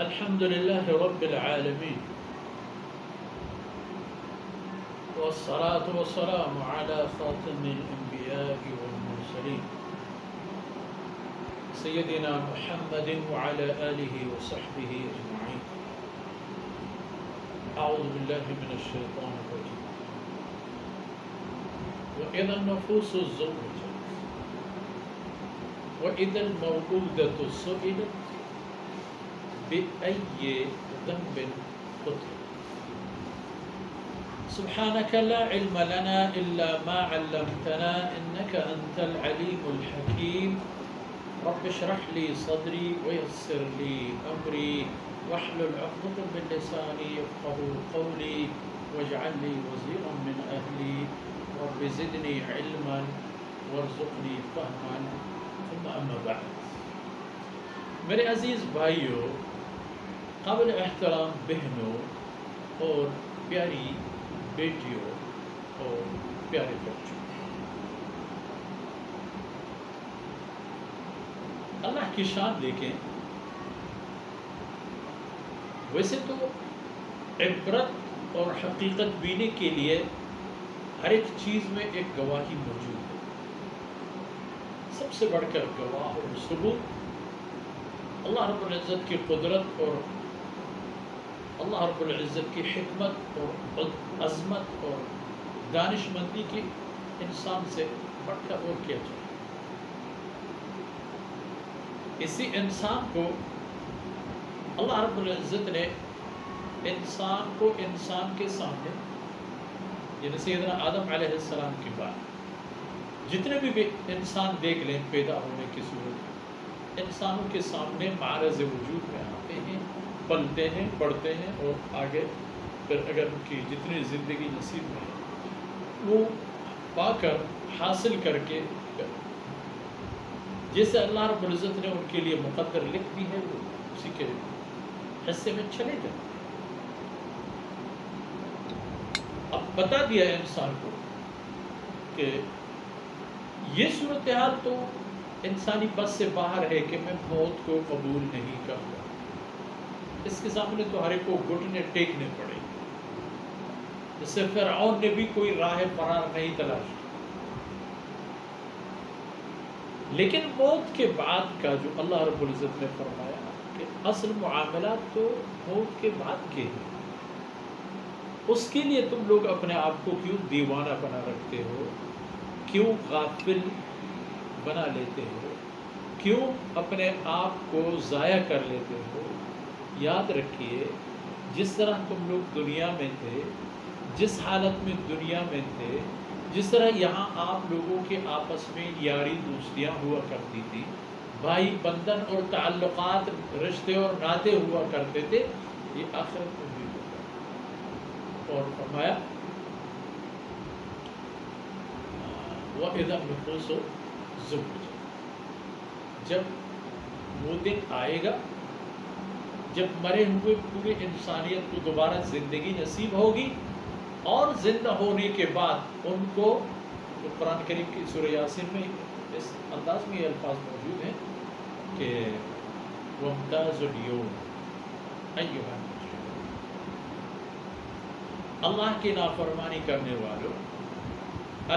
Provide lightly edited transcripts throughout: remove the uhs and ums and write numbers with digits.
الحمد لله رب العالمين والصلاة والسلام على خاتم الأنبياء والمرسلين سيدنا محمد وعلى آله وصحبه أجمعين. أعوذ بالله من الشيطان الرجيم. وإذا النفوس زوجت وإذا الموءودة سئلت بأي ذنب قتلت. سبحانك لا علم لنا إلا ما علمتنا إنك أنت العليم الحكيم. رب اشرح لي صدري ويسر لي أمري واحلل عقدة من لساني يفقهوا قولي واجعل لي وزيرا من أهلي رب زدني علما وارزقنی فہما. ثم اما بعد. میرے عزیز بھائیوں، قابل احترام بہنوں اور پیاری بیٹیوں اور پیارے بچوں، اللہ کی شان دیکھیں. ویسے تو عبرت اور حقیقت بینی کے لیے ہر ایک چیز میں ایک گواہی موجود ہے. سب سے بڑھ کر گواہ اور ثبوت اللہ رب العزت کی قدرت اور اللہ رب العزت کی حکمت اور عظمت اور دانش مندی کی انسان سے بڑھ کر اور کیا جائے. اسی انسان کو اللہ رب العزت نے انسان کو انسان کے سامنے، یعنی سیدنا آدم علیہ السلام کی بات، جتنے بھی انسان دیکھ لیں پیدا ہونے کی صورت میں انسانوں کے سامنے معرض وجود میں آتے ہیں، پلتے ہیں، بڑھتے ہیں اور آگے پھر اگر ان کی جتنی زندگی نصیب میں ہے وہ پا کر حاصل کر کے جیسے اللہ رب العزت نے ان کے لیے مقدر لکھ دی ہے وہ اسی کے حصے میں چلے جائیں. اب بتا دیا ہے انسان کو کہ یہ صورتحال تو انسانی بس سے باہر ہے کہ میں موت کو قبول نہیں کروں گا. اس کے سامنے تو ہر ایک کو گھٹنے ٹیکنے پڑے. اس سے فرعون نے بھی کوئی راہ فرار نہیں تلاشی. لیکن موت کے بعد کا جو اللہ رب العزت نے فرمایا کہ اصل معاملات تو موت کے بعد کے ہیں، اس کے لیے تم لوگ اپنے آپ کو کیوں دیوانہ بنا رکھتے ہو، کیوں غافل بنا لیتے ہو، کیوں اپنے آپ کو ضائع کر لیتے ہو. یاد رکھیے جس طرح تم لوگ دنیا میں تھے، جس حالت میں دنیا میں تھے، جس طرح یہاں آپ لوگوں کے آپس میں یاری دوستیاں ہوا کرتی تھی، بھائی بندن اور تعلقات، رشتے اور ناطے ہوا کرتے تھے، یہ آخرت میں بھی ہوگا. اور فرمایا وَإِذَا النُّفُوسُ زُوِّجَتْ. جب وہ دن آئے گا جب مرے ہوئے پورے انسانیت کو دوبارہ زندگی نصیب ہوگی، اور زندہ ہونے کے بعد ان کو قرآن کریم کی سورہ یاسین میں اس انداز میں یہ الفاظ موجود ہیں کہ وَامْتَازُوا الْيَوْمَ أَيُّهَا الْمُجْرِمُونَ. اللہ کی نافرمانی کرنے والوں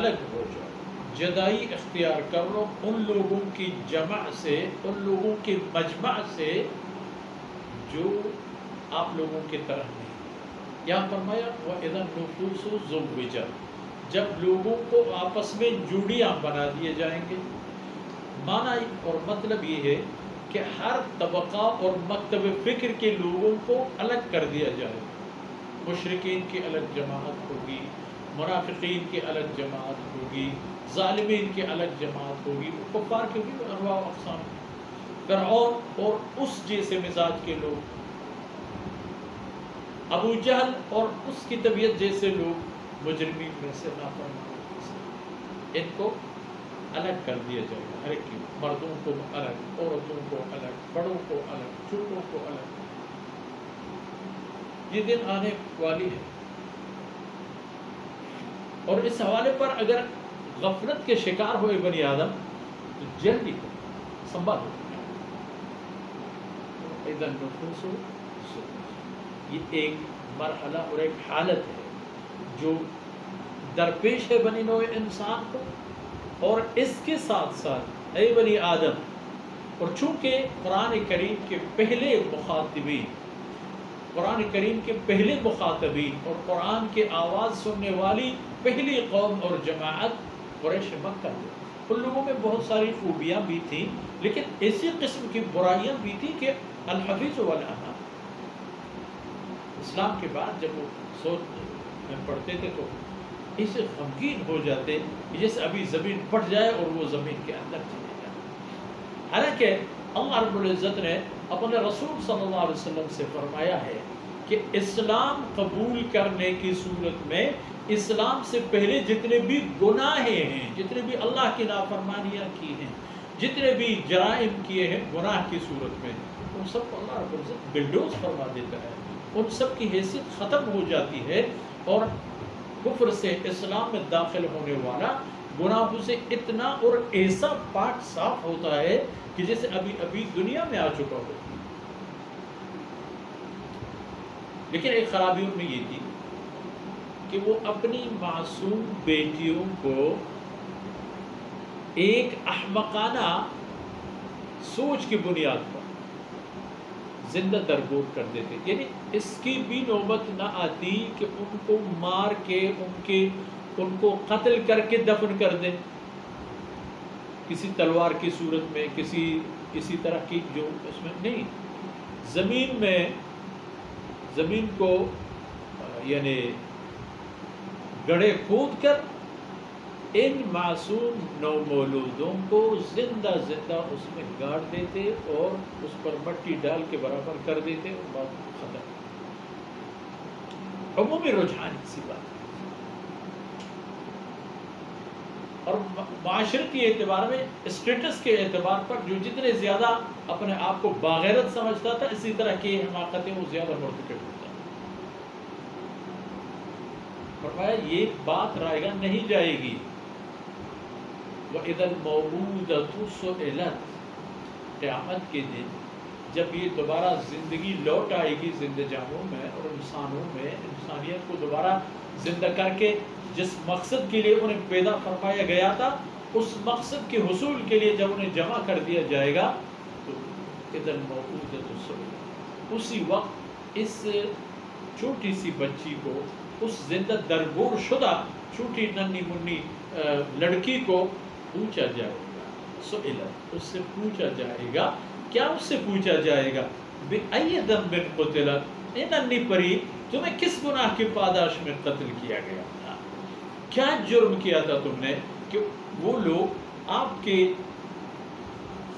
الگ ہو جاؤ، جدائی اختیار کر لو ان لوگوں کی جمع سے، ان لوگوں کے مجمع سے جو آپ لوگوں کی طرح نہیں. یہاں فرمایا وَإِذَا النُّفُوسُ زُوِّجَتْ. جب لوگوں کو آپس میں جوڑیاں بنا دیے جائیں گے. معنی اور مطلب یہ ہے کہ ہر طبقہ اور مکتب فکر کے لوگوں کو الگ کر دیا جائے. مشرکین کی الگ جماعت ہوگی، منافقین کی الگ جماعت ہوگی، ظالمین کی الگ جماعت ہوگی، کفار کے بھی انواع و اقسام، فرعون اور اس جیسے مزاج کے لوگ، ابو جہل اور اس کی طبیعت جیسے لوگ، مجرمین میں سے نافرمان، ان کو الگ کر دیا جائے گا. ہر ایک کی، مردوں کو الگ، عورتوں کو الگ، بڑوں کو الگ، چھوٹوں کو الگ. یہ دن آنے والی ہے. اور اس حوالے پر اگر غفلت کے شکار ہوئے بنی آدم تو جلدی سنبھالو. وَإِذَا النُّفُوسُ زُوِّجَتْ، یہ ایک مرحلہ اور ایک حالت ہے جو درپیش ہے بنی نوع انسان کو، اور اس کے ساتھ ساتھ اے بنی آدم، اور چونکہ قرآن کریم کے پہلے مخاطبین، قرآن کریم کے پہلے مخاطبین اور قرآن کے آواز سننے والی پہلی قوم اور جماعت قریش مکہ تھے، ان لوگوں میں بہت ساری خوبیاں بھی تھیں، لیکن اسی قسم کی برائیاں بھی تھیں کہ الحفیظ والعنا، اسلام کے بعد جب وہ سوچ میں پڑھتے تھے تو اسے غمگین ہو جاتے کہ جیسے ابھی زمین پھٹ جائے اور وہ زمین کے اندر چلے جائے۔ حالانکہ اللہ رب العزت نے اپنے رسول صلی اللہ علیہ وسلم سے فرمایا ہے کہ اسلام قبول کرنے کی صورت میں اسلام سے پہلے جتنے بھی گناہیں ہیں، جتنے بھی اللہ کی نافرمانیاں کی ہیں، جتنے بھی جرائم کیے ہیں گناہ کی صورت میں، ان سب کو اللہ رب العزت بلڈوز فرما دیتا ہے، ان سب کی حیثیت ختم ہو جاتی ہے، اور کفر سے اسلام میں داخل ہونے والا گناہوں سے اتنا اور ایسا پاک صاف ہوتا ہے کہ جیسے ابھی ابھی دنیا میں آ چکا ہو۔ لیکن ایک خرابی ان میں یہ تھی کہ وہ اپنی معصوم بیٹیوں کو ایک احمقانہ سوچ کی بنیاد پر زندہ درگور کر دیتے، یعنی اس کی بھی نوبت نہ آتی کہ ان کو مار کے ان کو قتل کر کے دفن کر دیں کسی تلوار کی صورت میں، کسی طرح کی جو اس میں نہیں، زمین کو یعنی گڑھے کھود کر ان معصوم نومولودوں کو زندہ اس میں گاڑ دیتے اور اس پر مٹی ڈال کے برابر کر دیتے اور بات ختم۔ عمومی رجحان کی بات، اور معاشرتی اعتبار میں، اسٹیٹس کے اعتبار پر جو جتنے زیادہ اپنے آپ کو باغیرت سمجھتا تھا، اسی طرح کی حماقتیں وہ زیادہ مرتکب ہوتا۔ فرمایا یہ بات رائے گاہ نہیں جائے گی۔ وَإِذَا الْمَوْعُودَةُ سُئِلَتْ، قیامت کے دن جب یہ دوبارہ زندگی لوٹ آئے گی زندہ جانوں میں اور انسانوں میں، انسانیت کو دوبارہ زندہ کر کے جس مقصد کے لیے انہیں پیدا فرمایا گیا تھا، اس مقصد کے حصول کے لیے جب انہیں جمع کر دیا جائے گا تو اِذَا الْمَوْعُودَةُ سُئِلَتْ، اسی وقت اس چھوٹی سی بچی کو، اس زندہ درگور شدہ چھوٹی ننھی منی لڑکی کو پوچھا جائے گا، سئلت، اس سے پوچھا جائے گا، کیا اس سے پوچھا جائے گا؟ بِأَيِّ ذَنبٍ قُتِلَتْ، اے ننھی پری تمہیں کس گناہ کی پاداش میں قتل کیا گیا تھا؟ کیا جرم کیا تھا تم نے کہ وہ لوگ آپ کے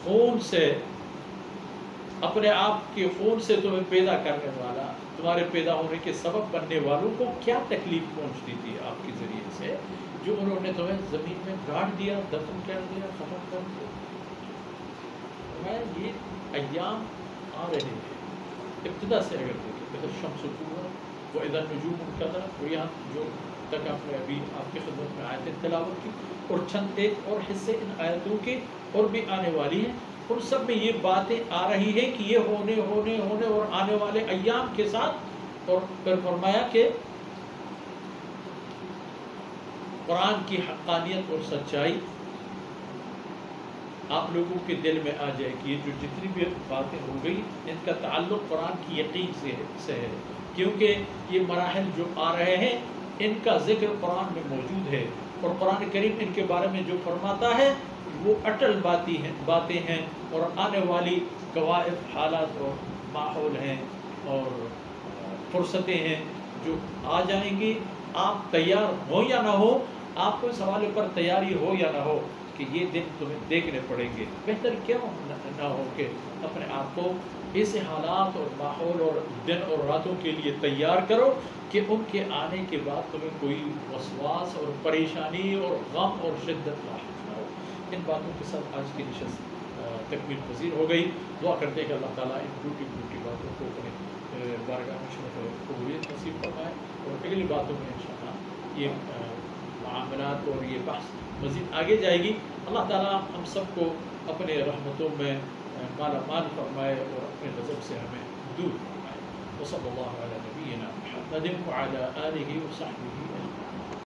خون سے، اپنے آپ کے خون سے تمہیں پیدا کرنے والا، تمہارے پیدا ہونے کے سبب بننے والوں کو کیا تکلیف پہنچتی تھی آپ کے ذریعے سے، جو انہوں نے تمہیں زمین میں گاڑ دیا، دفن کر دیا، ختم کر دیا۔ یہ ایام آ رہے ہیں، ابتدا سے اگر دیکھیں، اذا الشمس طلعت واذا النجوم انکدرت، اور یہاں جو تک آپ نے ابھی آپ کی خدمت میں آیتیں تلاوت کی، اور چند ایک اور حصے ان آیتوں کے اور بھی آنے والی ہیں، ان سب میں یہ باتیں آ رہی ہیں کہ یہ ہونے اور آنے والے ایام کے ساتھ، اور پھر فرمایا کہ قرآن کی حقانیت اور سچائی آپ لوگوں کے دل میں آ جائے کہ یہ جو جتنی بھی باتیں ہو گئی ان کا تعلق قرآن کی یقین سے ہے، کیونکہ یہ مراحل جو آ رہے ہیں ان کا ذکر قرآن میں موجود ہے، اور قرآن کریم ان کے بارے میں جو فرماتا ہے وہ اٹل باتیں ہیں، اور آنے والی قواعد، حالات اور ماحول ہیں اور فرصتیں ہیں جو آ جائیں گی۔ آپ تیار ہو یا نہ ہو، آپ کو اس حوالے پر تیاری ہو یا نہ ہو کہ یہ دن تمہیں دیکھنے پڑیں گے، بہتر کیوں نہ ہو کہ اپنے آپ کو ایسے حالات اور ماحول اور دن اور راتوں کے لیے تیار کرو کہ ان کے آنے کے بعد تمہیں کوئی وسواس اور پریشانی اور غم اور شدت لاحق نہ ہو۔ ان باتوں کے ساتھ آج کی نشست تکمیل پذیر ہو گئی۔ دعا کرتے ہیں کہ اللہ تعالیٰ ان ٹوٹی باتوں کو اپنے بارگاہ میں قبولیت نصیب فرمائے، اور اگلی باتوں میں انشاءاللہ یہ معاملات اور یہ بحث مزید آگے جائے گی۔ اللہ تعالیٰ ہم سب کو اپنے رحمتوں میں مالا مال فرمائے اور اپنے غضب سے ہمیں دور فرمائے. وصلی اللہ علی نبینا محمد وعلی آلہ وصحبہ